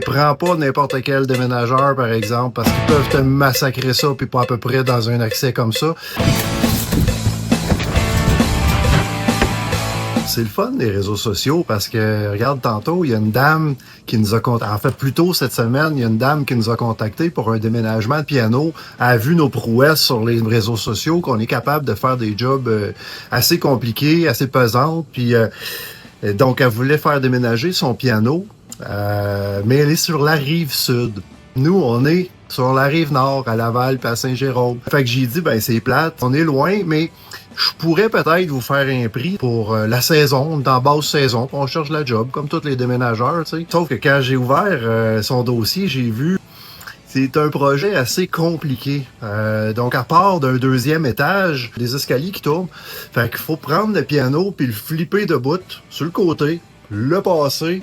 Prends pas n'importe quel déménageur, par exemple, parce qu'ils peuvent te massacrer ça, puis pas à peu près dans un accès comme ça. C'est le fun des réseaux sociaux parce que, regarde, tantôt, il y a une dame qui nous a contacté. En fait, plus tôt cette semaine, il y a une dame qui nous a contacté pour un déménagement de piano. Elle a vu nos prouesses sur les réseaux sociaux, qu'on est capable de faire des jobs assez compliqués, assez pesantes. Puis, donc, elle voulait faire déménager son piano, mais elle est sur la rive sud. Nous, on est sur la rive nord, à Laval puis à Saint-Jérôme. Fait que j'ai dit, ben c'est plate, on est loin, mais je pourrais peut-être vous faire un prix pour la saison, on est en basse saison, puis on cherche la job, comme tous les déménageurs, tu sais. Sauf que quand j'ai ouvert son dossier, j'ai vu c'est un projet assez compliqué. Donc, à part d'un deuxième étage, des escaliers qui tournent, fait qu'il faut prendre le piano puis le flipper de bout sur le côté, le passer,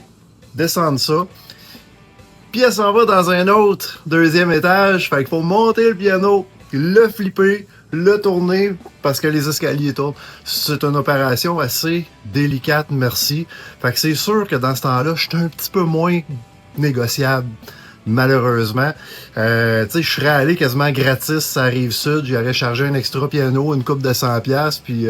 descendre ça. Puis elle s'en va dans un autre deuxième étage. Fait qu'il faut monter le piano, le flipper, le tourner parce que les escaliers tournent. C'est une opération assez délicate, merci. Fait que c'est sûr que dans ce temps-là, je suis un petit peu moins négociable. Malheureusement. Tu sais, je serais allé quasiment gratis à Rive-Sud. J'aurais chargé un extra piano, une coupe de 100$, puis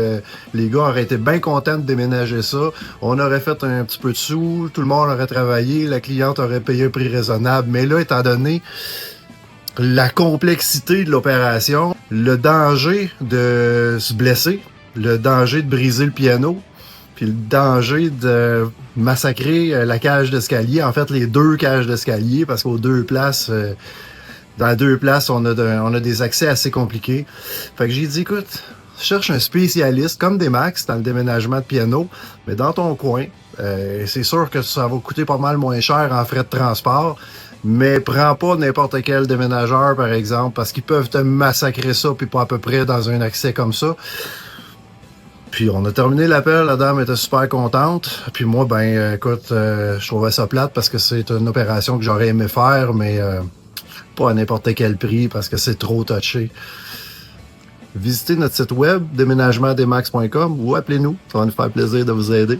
les gars auraient été bien contents de déménager ça. On aurait fait un petit peu de sous, tout le monde aurait travaillé, la cliente aurait payé un prix raisonnable. Mais là, étant donné la complexité de l'opération, le danger de se blesser, le danger de briser le piano, puis le danger de massacrer la cage d'escalier, en fait les deux cages d'escalier, parce qu'aux deux places, dans deux places, on a des accès assez compliqués. Fait que j'ai dit, écoute, cherche un spécialiste comme des Max dans le déménagement de piano, mais dans ton coin. C'est sûr que ça va coûter pas mal moins cher en frais de transport, mais prends pas n'importe quel déménageur, par exemple, parce qu'ils peuvent te massacrer ça, puis pas à peu près dans un accès comme ça. Puis on a terminé l'appel, la dame était super contente. Puis moi, ben écoute, je trouvais ça plate parce que c'est une opération que j'aurais aimé faire, mais pas à n'importe quel prix parce que c'est trop touché. Visitez notre site web, déménagementdemax.com ou appelez-nous, ça va nous faire plaisir de vous aider.